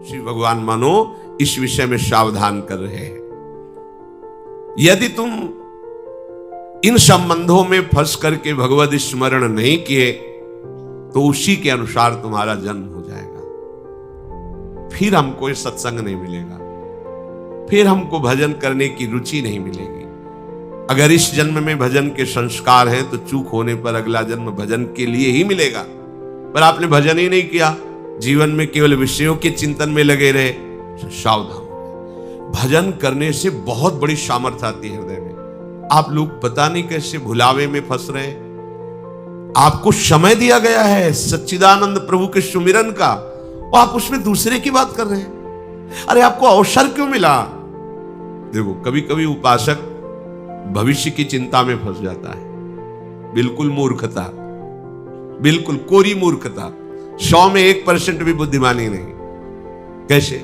श्री भगवान मानो इस विषय में सावधान कर रहे हैं। यदि तुम इन संबंधों में फंस करके भगवत स्मरण नहीं किए तो उसी के अनुसार तुम्हारा जन्म हो जाएगा। फिर हमको ये सत्संग नहीं मिलेगा, फिर हमको भजन करने की रुचि नहीं मिलेगी। अगर इस जन्म में भजन के संस्कार हैं तो चूक होने पर अगला जन्म भजन के लिए ही मिलेगा। पर आपने भजन ही नहीं किया, जीवन में केवल विषयों के चिंतन में लगे रहे, सावधान। भजन करने से बहुत बड़ी सामर्थ्य आती है हृदय में। आप लोग पता नहीं कैसे भुलावे में फंस रहे हैं। आपको समय दिया गया है सच्चिदानंद प्रभु के सुमिरन का, और आप उसमें दूसरे की बात कर रहे हैं। अरे आपको अवसर क्यों मिला? देखो, कभी कभी उपासक भविष्य की चिंता में फंस जाता है। बिल्कुल मूर्खता, बिल्कुल कोरी मूर्खता। 100 में 1% भी बुद्धिमानी नहीं। कैसे?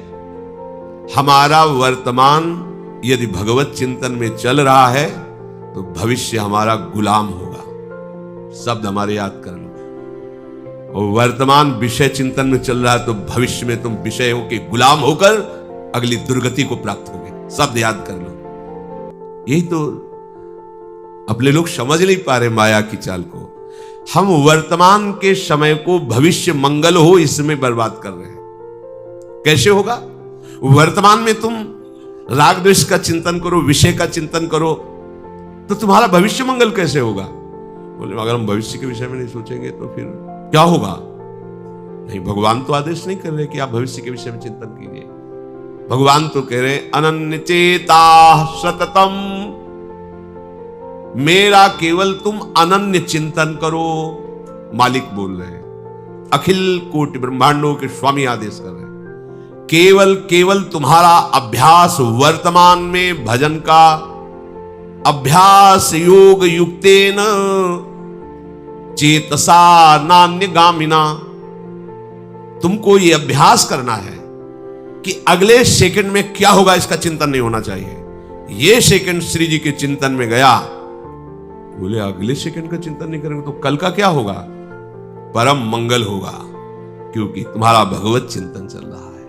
हमारा वर्तमान यदि भगवत चिंतन में चल रहा है तो भविष्य हमारा गुलाम होगा। शब्द हमारे याद कर लो। और वर्तमान विषय चिंतन में चल रहा है तो भविष्य में तुम विषयों के गुलाम होकर अगली दुर्गति को प्राप्त होगे। शब्द याद कर लो। यही तो अपने लोग समझ नहीं पा रहे माया की चाल को। हम वर्तमान के समय को भविष्य मंगल हो इसमें बर्बाद कर रहे हैं। कैसे होगा? वर्तमान में तुम राग द्वेष का चिंतन करो, विषय का चिंतन करो, तो तुम्हारा भविष्य मंगल कैसे होगा? बोले अगर हम भविष्य के विषय में नहीं सोचेंगे तो फिर क्या होगा? नहीं, भगवान तो आदेश नहीं कर रहे कि आप भविष्य के विषय में चिंतन कीजिए। भगवान तो कह रहे अनन्य चेता सततम, मेरा केवल तुम अनन्य चिंतन करो। मालिक बोल रहे हैं, अखिल कोटि ब्रह्मांडों के स्वामी आदेश कर रहे हैं। केवल तुम्हारा अभ्यास वर्तमान में भजन का अभ्यास योग युक्तेन चेतसा नान्य गामिना। तुमको ये अभ्यास करना है कि अगले सेकंड में क्या होगा इसका चिंतन नहीं होना चाहिए। ये सेकंड श्री जी के चिंतन में गया, बोले अगले सेकंड का चिंतन नहीं करेंगे तो कल का क्या होगा? परम मंगल होगा, क्योंकि तुम्हारा भगवत चिंतन चल रहा है।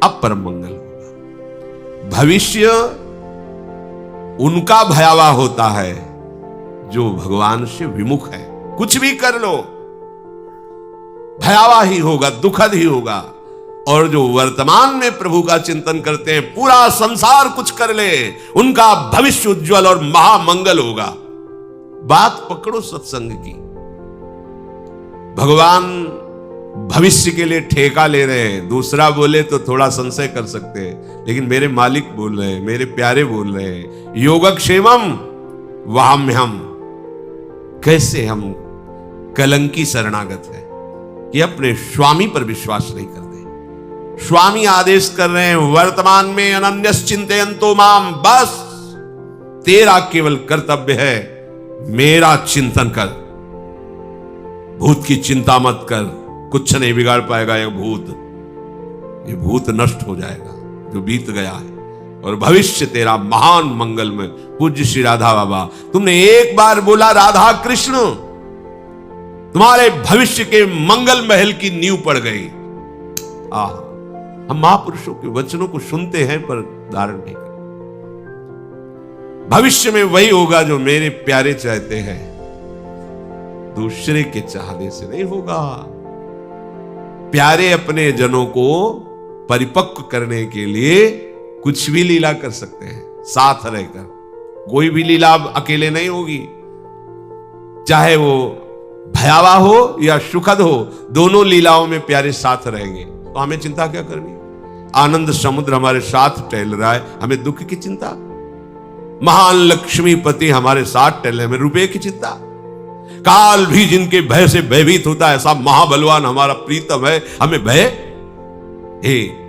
अब परम मंगल होगा। भविष्य उनका भयावह होता है जो भगवान से विमुख है। कुछ भी कर लो भयावह ही होगा, दुखद ही होगा। और जो वर्तमान में प्रभु का चिंतन करते हैं, पूरा संसार कुछ कर ले, उनका भविष्य उज्जवल और महामंगल होगा। बात पकड़ो सत्संग की। भगवान भविष्य के लिए ठेका ले रहे हैं। दूसरा बोले तो थोड़ा संशय कर सकते हैं, लेकिन मेरे मालिक बोल रहे हैं, मेरे प्यारे बोल रहे हैं, योगक्षेमम वहाम्यहम। कैसे हम कलंकी शरणागत है कि अपने स्वामी पर विश्वास नहीं करते। स्वामी आदेश कर रहे हैं वर्तमान में अनन्यस चिंतयन्तो माम, बस तेरा केवल कर्तव्य है मेरा चिंतन कर। भूत की चिंता मत कर, कुछ नहीं बिगाड़ पाएगा ये भूत नष्ट हो जाएगा जो बीत गया है, और भविष्य तेरा महान मंगल में। पूज्य श्री राधा बाबा, तुमने एक बार बोला राधा कृष्ण, तुम्हारे भविष्य के मंगल महल की नींव पड़ गई। हम महापुरुषों के वचनों को सुनते हैं पर धारण नहीं करते। भविष्य में वही होगा जो मेरे प्यारे चाहते हैं, दूसरे के चाहने से नहीं होगा। प्यारे अपने जनों को परिपक्व करने के लिए कुछ भी लीला कर सकते हैं साथ रहकर। कोई भी लीला अकेले नहीं होगी, चाहे वो भयावह हो या सुखद हो, दोनों लीलाओं में प्यारे साथ रहेंगे। तो हमें चिंता क्या करनी? आनंद समुद्र हमारे साथ टहल रहा है, हमें दुख की चिंता? महान लक्ष्मीपति हमारे साथ टहल रहे, हमें रुपये की चिंता? काल भी जिनके भय से भयभीत होता है, ऐसा महाबलवान हमारा प्रीतम है, हमें भय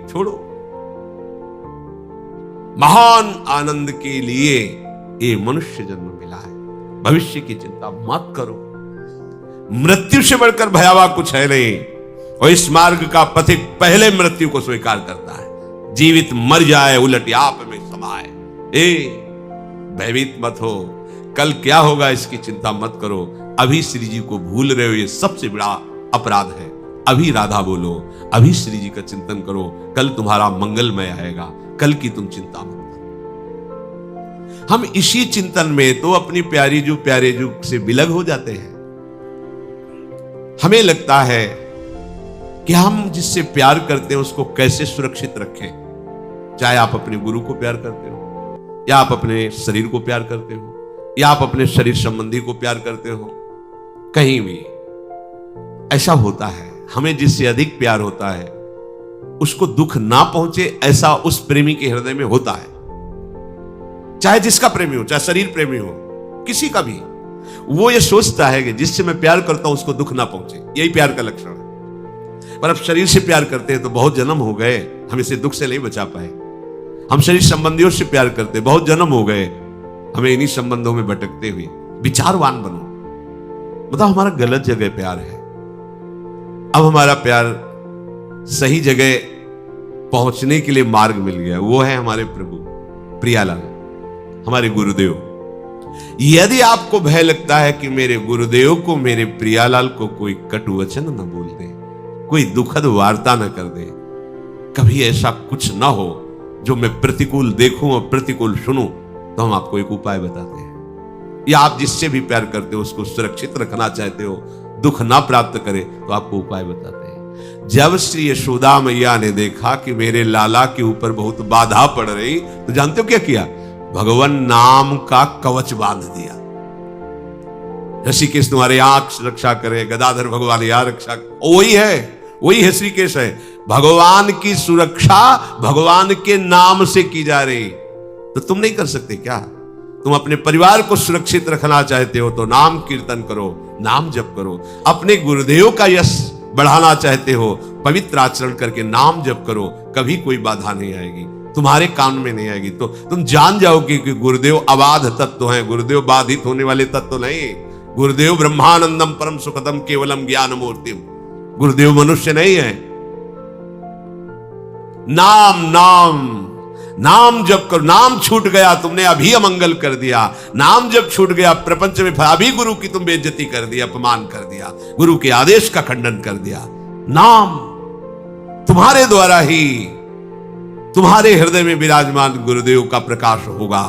छोड़ो। महान आनंद के लिए ये मनुष्य जन्म मिला है। भविष्य की चिंता मत करो। मृत्यु से बढ़कर भयावह कुछ है नहीं, और इस मार्ग का पथिक पहले मृत्यु को स्वीकार करता है। जीवित मर जाए उलट आप में समाए। भयभीत मत हो, कल क्या होगा इसकी चिंता मत करो। अभी श्री जी को भूल रहे हो, ये सबसे बड़ा अपराध है। अभी राधा बोलो, अभी श्री जी का चिंतन करो, कल तुम्हारा मंगलमय आएगा, कल की तुम चिंता मत करो। हम इसी चिंतन में तो अपनी प्यारे जू से विलग हो जाते हैं। हमें लगता है कि हम जिससे प्यार करते हैं उसको कैसे सुरक्षित रखें। चाहे आप अपने गुरु को प्यार करते हो, या आप अपने शरीर को प्यार करते हो, या आप अपने शरीर संबंधी को प्यार करते हो, कहीं भी ऐसा होता है, हमें जिससे अधिक प्यार होता है उसको दुख ना पहुंचे, ऐसा उस प्रेमी के हृदय में होता है। चाहे जिसका प्रेमी हो, चाहे शरीर प्रेमी हो, किसी का भी, वो ये सोचता है कि जिससे मैं प्यार करता हूं उसको दुख ना पहुंचे। यही प्यार का लक्षण है। पर अब शरीर से प्यार करते हैं तो बहुत जन्म हो गए, हम इसे दुख से नहीं बचा पाए। हम शरीर संबंधियों से प्यार करते, बहुत जन्म हो गए, हमें इन्हीं संबंधों में भटकते हुए। विचारवान बनो, मतलब हमारा गलत जगह प्यार है। अब हमारा प्यार सही जगह पहुंचने के लिए मार्ग मिल गया, वो है हमारे प्रभु प्रियालाल, हमारे गुरुदेव। यदि आपको भय लगता है कि मेरे गुरुदेव को, मेरे प्रियालाल को कोई कटु वचन न बोल दे, कोई दुखद वार्ता न कर दे, कभी ऐसा कुछ ना हो जो मैं प्रतिकूल देखूं और प्रतिकूल सुनूं, तो हम आपको एक उपाय बताते हैं। या आप जिससे भी प्यार करते हो उसको सुरक्षित रखना चाहते हो, दुख ना प्राप्त करे, तो आपको उपाय बताते हैं। जब श्री यशोदा मैया ने देखा कि मेरे लाला के ऊपर बहुत बाधा पड़ रही, तो जानते हो क्या किया? भगवान नाम का कवच बांध दिया। ऋषिकेश तुम्हारे आंख रक्षा करे, गदाधर भगवान यहाँ रक्षा, वही है श्रीकेश है। भगवान की सुरक्षा भगवान के नाम से की जा रही, तो तुम नहीं कर सकते क्या? तुम अपने परिवार को सुरक्षित रखना चाहते हो तो नाम कीर्तन करो, नाम जप करो। अपने गुरुदेव का यश बढ़ाना चाहते हो, पवित्र आचरण करके नाम जप करो, कभी कोई बाधा नहीं आएगी, तुम्हारे कान में नहीं आएगी। तो तुम जान जाओगे कि गुरुदेव अबाध तत्व हैं, गुरुदेव बाधित होने वाले तत्व नहीं। गुरुदेव ब्रह्मानंदम परम सुखदम केवलम ज्ञान मूर्तिम, गुरुदेव मनुष्य नहीं है। नाम जप करो। नाम छूट गया, तुमने अभी अमंगल कर दिया। नाम जब छूट गया प्रपंच में, अभी गुरु की तुम बेइज्जती कर दिया, अपमान कर दिया, गुरु के आदेश का खंडन कर दिया। नाम तुम्हारे द्वारा ही तुम्हारे हृदय में विराजमान गुरुदेव का प्रकाश होगा।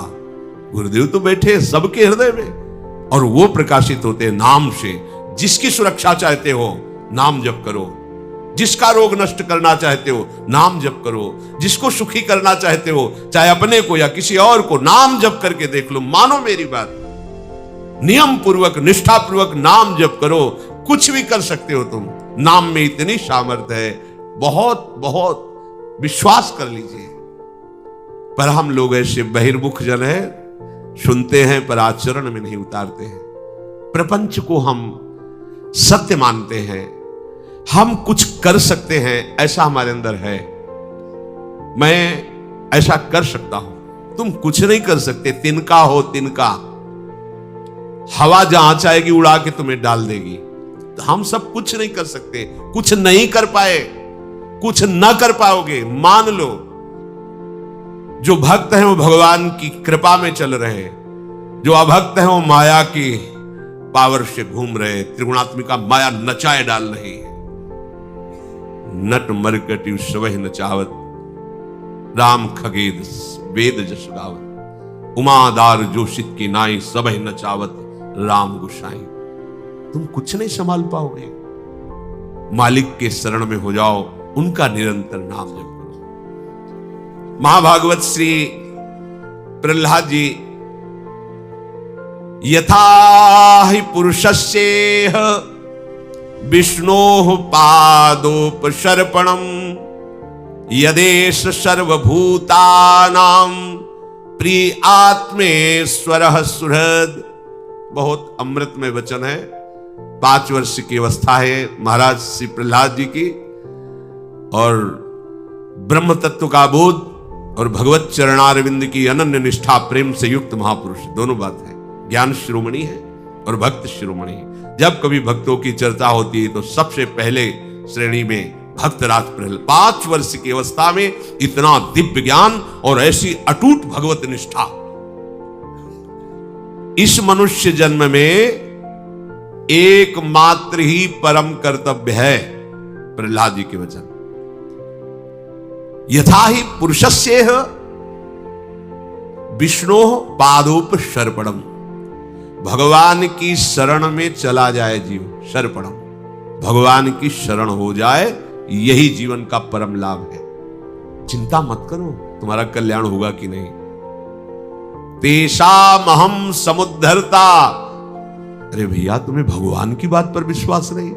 गुरुदेव तो बैठे सबके हृदय में, और वो प्रकाशित होते हैं नाम से। जिसकी सुरक्षा चाहते हो, नाम जप करो। जिसका रोग नष्ट करना चाहते हो, नाम जप करो। जिसको सुखी करना चाहते हो, चाहे अपने को या किसी और को, नाम जप करके देख लो। मानो मेरी बात, नियम पूर्वक, निष्ठा पूर्वक नाम जप करो, कुछ भी कर सकते हो तुम। नाम में इतनी सामर्थ्य है, बहुत बहुत विश्वास कर लीजिए। पर हम लोग ऐसे बहिर्मुख जन है, सुनते हैं पर आचरण में नहीं उतारते हैं। प्रपंच को हम सत्य मानते हैं, हम कुछ कर सकते हैं, ऐसा हमारे अंदर है। मैं ऐसा कर सकता हूं, तुम कुछ नहीं कर सकते। तिनका हो तिनका, हवा जहां चाहेगी उड़ा के तुम्हें डाल देगी। तो हम सब कुछ नहीं कर सकते, कुछ नहीं कर पाए, कुछ न कर पाओगे, मान लो। जो भक्त हैं वो भगवान की कृपा में चल रहे हैं, जो अभक्त हैं वो माया की पावर से घूम रहे। त्रिगुणात्मिका माया नचाए डाल रही है। नट मरकटी स्वह नचावत, राम खगेद वेद जस गावत, उमादार जोशित की नाई सबह नचावत, राम गुसाई। तुम कुछ नहीं संभाल पाओगे, मालिक के शरण में हो जाओ, उनका निरंतर नाम जप करो। महाभागवत श्री प्रहलाद जी, यथा हि पुरुषस्येह विष्णोः पादोपसर्पणम् यदेष सर्वभूतानां प्रिय आत्मेश्वरः सुहृद। बहुत अमृतमय वचन है। 5 वर्ष की अवस्था है महाराज श्री प्रहलाद जी की, और ब्रह्म तत्व का बोध और भगवत चरणारविंद की अनन्य निष्ठा प्रेम से युक्त महापुरुष, दोनों बात है। ज्ञान शिरोमणि है और भक्त शिरोमणि है। जब कभी भक्तों की चर्चा होती है तो सबसे पहले श्रेणी में भक्तराज प्रहलाद। 5 वर्ष की अवस्था में इतना दिव्य ज्ञान और ऐसी अटूट भगवत निष्ठा। इस मनुष्य जन्म में एकमात्र ही परम कर्तव्य है प्रहलाद जी के वचन। यथा ही पुरुषस्येह विष्णु पादोपसर्पणम, भगवान की शरण में चला जाए जीव, सर्पणम, भगवान की शरण हो जाए, यही जीवन का परम लाभ है। चिंता मत करो तुम्हारा कल्याण होगा कि नहीं। तेषामहं समुद्धरता। अरे भैया तुम्हें भगवान की बात पर विश्वास नहीं,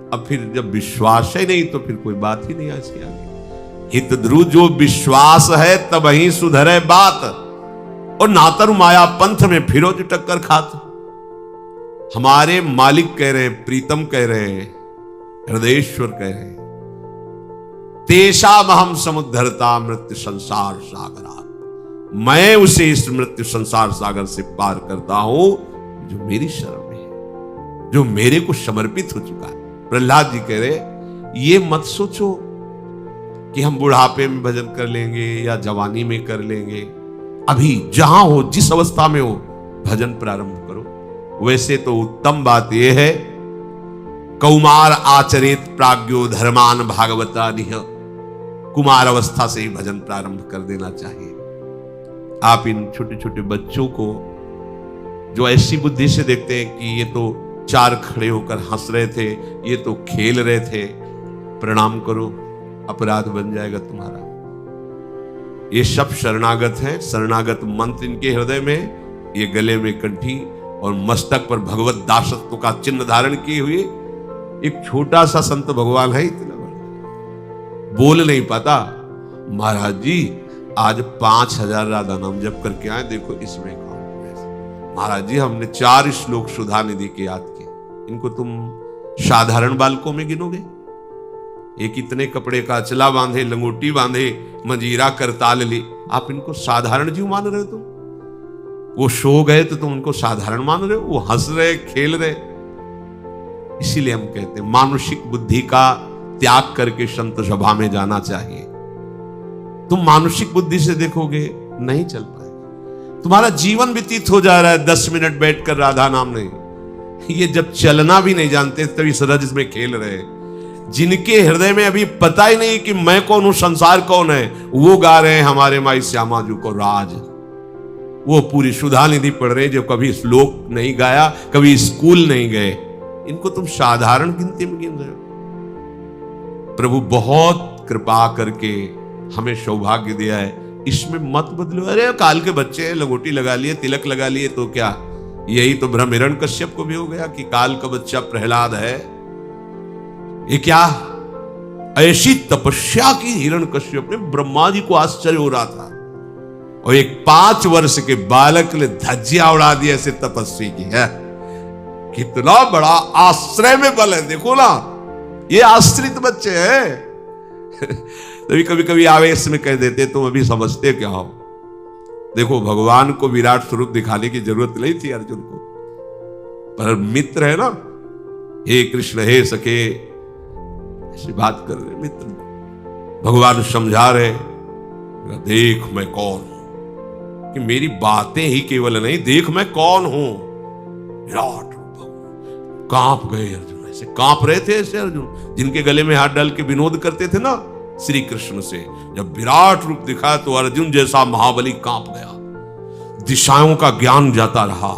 अब फिर जब विश्वास ही नहीं तो फिर कोई बात ही नहीं आज के आगे। हित ध्रुव जो विश्वास है तब ही सुधरे बात, और नातर माया पंथ में फिरो जो टक्कर खात। हमारे मालिक कह रहे हैं, प्रीतम कह रहे हैं, हृदयेश्वर कह रहे हैं, तेषामहं समुद्धरता मृत्यु संसार सागरात्, मैं उसे इस मृत्यु संसार सागर से पार करता हूं जो मेरी शरण में है, जो मेरे को समर्पित हो चुका है। प्रहलाद जी कह रहे ये मत सोचो कि हम बुढ़ापे में भजन कर लेंगे या जवानी में कर लेंगे। अभी जहां हो, जिस अवस्था में हो, भजन प्रारंभ करो। वैसे तो उत्तम बात यह है, कौमार आचरित प्राज्ञो धर्मान भागवता निह, कुमार अवस्था से ही भजन प्रारंभ कर देना चाहिए। आप इन छोटे छोटे बच्चों को जो ऐसी बुद्धि से देखते हैं कि ये तो चार खड़े होकर हंस रहे थे, ये तो खेल रहे थे, प्रणाम करो, अपराध बन जाएगा तुम्हारा। ये सब शरणागत हैं, शरणागत मंत्र इनके हृदय में, ये गले में कंठी और मस्तक पर भगवत दासत्व का चिन्ह धारण किए हुए एक छोटा सा संत भगवान है, इतना बड़ा, बोल नहीं पाता। महाराज जी आज 5000 राधा नाम जप करके आए, देखो इसमें कौन। महाराज जी हमने 4 श्लोक सुधा निधि के याद किए, इनको तुम साधारण बालकों में गिनोगे? एक इतने कपड़े का अचला बांधे, लंगोटी बांधे, मंजीरा करताल ली, आप इनको साधारण जीव मान रहे हो? तुम वो सो गए तो तुम उनको साधारण मान रहे हो? वो हंस रहे, खेल रहे। इसीलिए हम कहते हैं मानुषिक बुद्धि का त्याग करके संत सभा में जाना चाहिए। तुम मानुषिक बुद्धि से देखोगे नहीं चल पाए, तुम्हारा जीवन व्यतीत हो जा रहा है 10 मिनट बैठकर राधा नाम नहीं। ये जब चलना भी नहीं जानते तभी सरज में खेल रहे। जिनके हृदय में अभी पता ही नहीं कि मैं कौन हूं, संसार कौन है, वो गा रहे हैं हमारे माई श्यामा जी को राज। वो पूरी सुधा निधि पढ़ रहे जो कभी श्लोक नहीं गाया, कभी स्कूल नहीं गए। इनको तुम साधारण गिनती में गिन रहे हो। प्रभु बहुत कृपा करके हमें सौभाग्य दिया है, इसमें मत बदलो। अरे काल के बच्चे हैं, लगोटी लगा लिए, तिलक लगा लिए तो क्या? यही तो भ्रम हिरण्यकश्यप को भी हो गया कि काल का बच्चा प्रहलाद है। ये क्या ऐसी तपस्या की हिरण्यकश्यप ने, ब्रह्मा जी को आश्चर्य हो रहा था, और एक 5 वर्ष के बालक ने धज्जियां उड़ा दी ऐसे तपस्वी की है। कितना बड़ा आश्रय में बल है, देखो ना, ये आश्रित बच्चे हैं। तभी कभी कभी आवेश में कह देते तुम अभी समझते क्या हो। देखो भगवान को विराट स्वरूप दिखाने की जरूरत नहीं थी अर्जुन को, पर मित्र है ना, हे कृष्ण हे सखे, ऐसी बात कर रहे मित्र। भगवान समझा रहे, देख मैं कौन हूं, कि मेरी बातें ही केवल नहीं, देख मैं कौन हूं। विराट रूप। कांप गए अर्जुन, ऐसे कांप रहे थे ऐसे अर्जुन, जिनके गले में हाथ डाल के विनोद करते थे ना श्री कृष्ण से। जब विराट रूप दिखा तो अर्जुन जैसा महाबली कांप गया, दिशाओं का ज्ञान जाता रहा,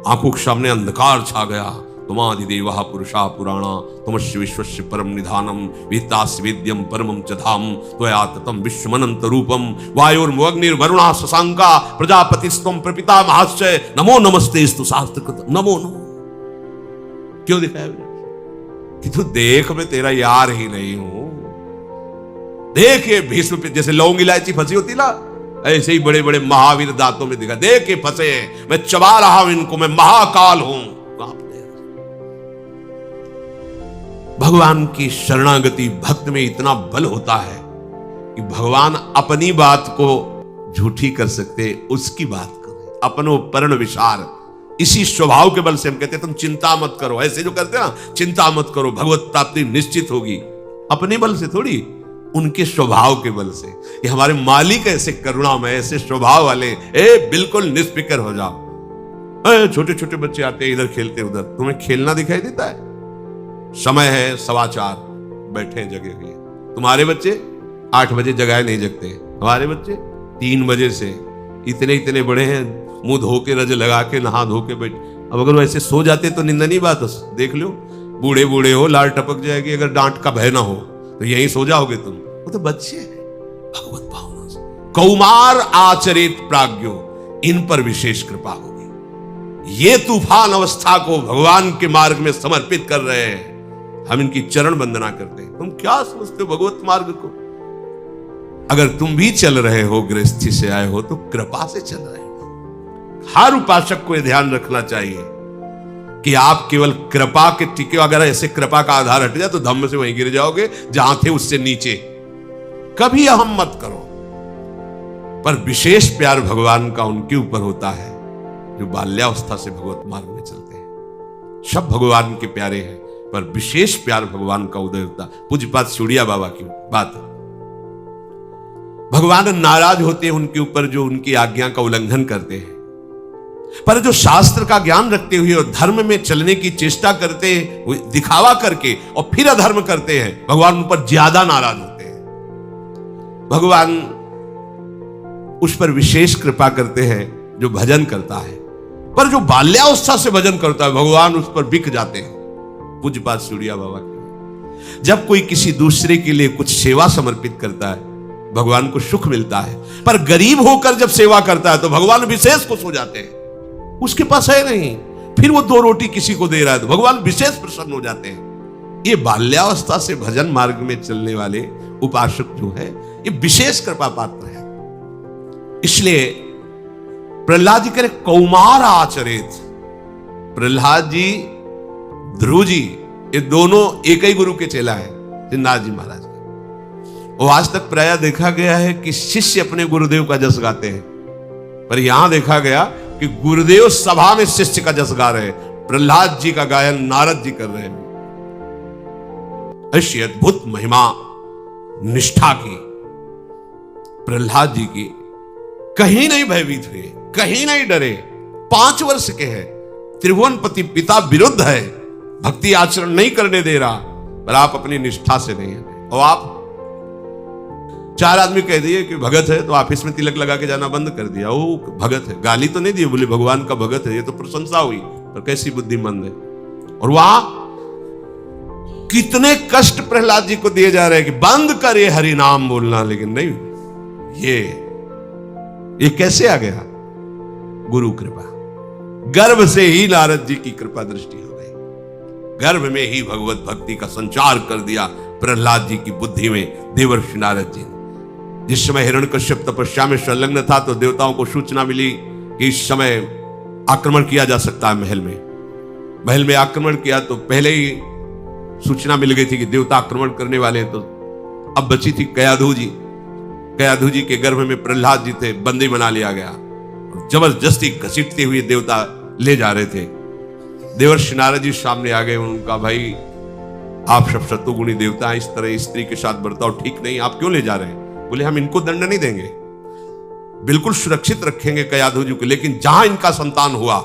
आंखों के सामने अंधकार छा गया। तुमादि देवा पुरुषा पुराणा तुमस्य विश्वस्य परम निधानम वेत्तास्य वेद्यम परमं च धाम त्वया ततं विश्वमनंत रूपम वायुर्वग्निर्वरुणा शशांका प्रजापतिस्त्वं प्रपितामहश्च नमो नमस्तेस्तु शास्त्रकृत नमो नमो। क्यों दिखाया कि तू देख मैं तेरा यार ही नहीं हूं। देख ये भीष्म पे जैसे लौंग इलायची फंसी होती ना, ऐसे ही बड़े बड़े महावीर दांतों में दिखा, देख के फंसे, मैं चबा रहा हूं इनको, मैं महाकाल हूं। भगवान की शरणागति भक्त में इतना बल होता है कि भगवान अपनी बात को झूठी कर सकते, उसकी बात करें, अपनो पर्ण विचार। इसी स्वभाव के बल से हम कहते हैं तुम चिंता मत करो, ऐसे जो करते हैं ना, चिंता मत करो भगवत प्राप्ति निश्चित होगी। अपने बल से थोड़ी, उनके स्वभाव के बल से। ये हमारे मालिक ऐसे करुणामय, ऐसे स्वभाव वाले, बिल्कुल निष्फिक्र हो जाओ। छोटे छोटे बच्चे आते हैं इधर खेलते उधर, तुम्हें खेलना दिखाई देता है? समय है 4:15, बैठे जगे हुए। तुम्हारे बच्चे 8 बजे जगाए नहीं जगते, हमारे बच्चे 3 बजे से इतने इतने बड़े हैं, मुंह धो के रज लगा के नहा धो के बैठ। अब अगर वैसे सो जाते तो निंदनीय बात, देख लो बूढ़े बूढ़े हो, लाल टपक जाएगी, अगर डांट का भय ना हो तो यहीं सो जाओगे तुम। वो तो बच्चे हैं भगवत भावना से। कौमार आचरित प्राज्ञो, इन पर विशेष कृपा होगी। ये तूफान अवस्था को भगवान के मार्ग में समर्पित कर रहे हैं, हम इनकी चरण वंदना करते हैं। तुम क्या समझते हो भगवत मार्ग को? अगर तुम भी चल रहे हो, गृहस्थी से आए हो, तो कृपा से चल रहे हो। हर उपासक को यह ध्यान रखना चाहिए कि आप केवल कृपा के टिके, अगर ऐसे कृपा का आधार हट जाए तो धम्म से वहीं गिर जाओगे जहां थे उससे नीचे। कभी अहम मत करो। पर विशेष प्यार भगवान का उनके ऊपर होता है जो बाल्यावस्था से भगवत मार्ग में चलते हैं। सब भगवान के प्यारे हैं, पर विशेष प्यार भगवान का उदय होता। पूज्यपाद सिउड़िया बाबा की बात, भगवान नाराज होते हैं उनके ऊपर जो उनकी आज्ञा का उल्लंघन करते हैं, पर जो शास्त्र का ज्ञान रखते हुए और धर्म में चलने की चेष्टा करते हैं, दिखावा करके और फिर अधर्म करते हैं, भगवान उन पर ज्यादा नाराज होते हैं। भगवान उस पर विशेष कृपा करते हैं जो भजन करता है, पर जो बाल्यावस्था से भजन करता है भगवान उस पर बिक जाते हैं। पूज्यपाद सिउड़िया बाबा की, जब कोई किसी दूसरे के लिए कुछ सेवा समर्पित करता है भगवान को सुख मिलता है, पर गरीब होकर जब सेवा करता है तो भगवान विशेष खुश हो जाते हैं। उसके पास है नहीं, फिर वो 2 रोटी किसी को दे रहा है तो भगवान विशेष प्रसन्न हो जाते हैं। ये बाल्यावस्था से भजन मार्ग में चलने वाले उपासक जो है ये विशेष कृपा पात्र है। इसलिए प्रहलाद जी कह रहे कौमार आचरित। प्रहलाद जी, ध्रुव जी, ये दोनों एक ही गुरु के चेला है, नाथ जी महाराज के। और आज तक प्रायः देखा गया है कि शिष्य अपने गुरुदेव का जस गाते हैं, पर यहां देखा गया कि गुरुदेव सभा में शिष्य का जस गा रहे हैं। प्रहलाद जी का गायन नारद जी कर रहे हैं। ऐसी अद्भुत महिमा निष्ठा की प्रहलाद जी की, कहीं नहीं भयभीत हुए, कहीं नहीं डरे। 5 वर्ष के हैं, त्रिभुवनपति पिता विरुद्ध है, भक्ति आचरण नहीं करने दे रहा, पर आप अपनी निष्ठा से नहीं है। और आप 4 आदमी कह दिए कि भगत है तो ऑफिस में तिलक लगा के जाना बंद कर दिया, वो भगत है। गाली तो नहीं दी, बोले भगवान का भगत है, ये तो प्रशंसा हुई, पर कैसी बुद्धिमंद है। और वहां कितने कष्ट प्रहलाद जी को दिए जा रहे हैं कि बंद करे हरि नाम बोलना, लेकिन नहीं। ये कैसे आ गया? गुरु कृपा। गर्भ से ही नारद जी की कृपा दृष्टि हो गई, गर्भ में ही भगवत भक्ति का संचार कर दिया प्रहलाद जी की बुद्धि में देवर्षि नारद जी ने। जिस समय हिरण्यकश्यप तपस्या में संलग्न था तो देवताओं को सूचना मिली कि इस समय आक्रमण किया जा सकता है महल में। महल में आक्रमण किया तो पहले ही सूचना मिल गई थी कि देवता आक्रमण करने वाले हैं। तो अब बची थी कयाधु जी। कयाधु जी के गर्भ में प्रहलाद जी थे, बंदी बना लिया गया, जबरदस्ती घसीटते हुए देवता ले जा रहे थे। देवर्षि नारद जी सामने आ गए, उनका भाई आप सब शत्रुगुणी देवता हैं, इस तरह स्त्री के साथ बर्ताव ठीक नहीं, आप क्यों ले जा रहे हैं? बोले हम इनको दंड नहीं देंगे, बिल्कुल सुरक्षित रखेंगे कयाधु जी को, लेकिन जहां इनका संतान हुआ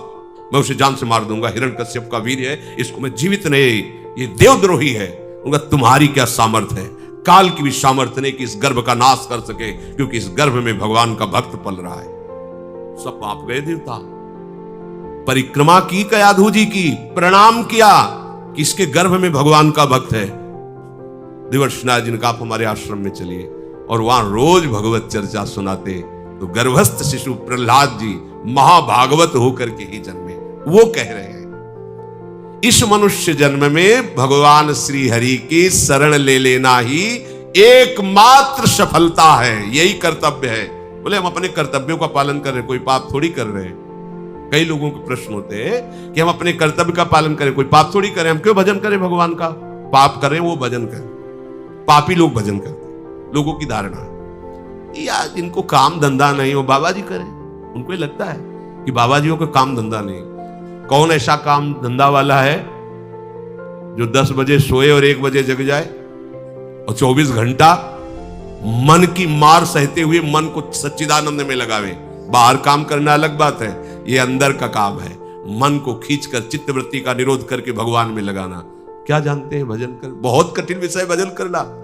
मैं उसे जान से मार दूंगा। हिरण्यकश्यप का वीर है, इसको मैं जीवित नहीं, ये देवद्रोही है। उनका तुम्हारी क्या सामर्थ्य है? काल की भी सामर्थ्य नहीं कि इस गर्भ का नाश कर सके, क्योंकि इस गर्भ में भगवान का भक्त पल रहा है। सब पाप गए देवता। परिक्रमा की कयाधु जी की, प्रणाम किया कि इसके गर्भ में भगवान का भक्त है। देवर्षि नारद जी ने कहा आप हमारे आश्रम में चलिए, और वहां रोज भगवत चर्चा सुनाते। तो गर्भस्थ शिशु प्रहलाद जी महाभागवत होकर के ही जन्मे। वो कह रहे हैं इस मनुष्य जन्म में भगवान श्री हरि की शरण ले लेना ही एकमात्र सफलता है, यही कर्तव्य है। बोले हम अपने कर्तव्यों का पालन कर रहे हैं, कोई पाप थोड़ी कर रहे हैं। कई लोगों के प्रश्न होते हैं कि हम अपने कर्तव्य का पालन करें, कोई पाप थोड़ी करें, हम क्यों भजन करें भगवान का? पाप करें वो भजन करें, पापी लोग भजन करते। लोगों की धारणा यार जिनको काम धंधा नहीं हो बाबा जी करें, उनको ये लगता है कि बाबा जियों को काम धंधा नहीं। कौन ऐसा काम धंधा वाला है जो 10 बजे सोए और 1 बजे जग जाए और 24 घंटा मन की मार सहते हुए मन को सच्चिदानंद में लगावे? बाहर काम करना अलग बात है, ये अंदर का काम है। मन को खींचकर चित्तवृत्ति का निरोध करके भगवान में लगाना। क्या जानते हैं भजन कर? बहुत कठिन विषय भजन करना।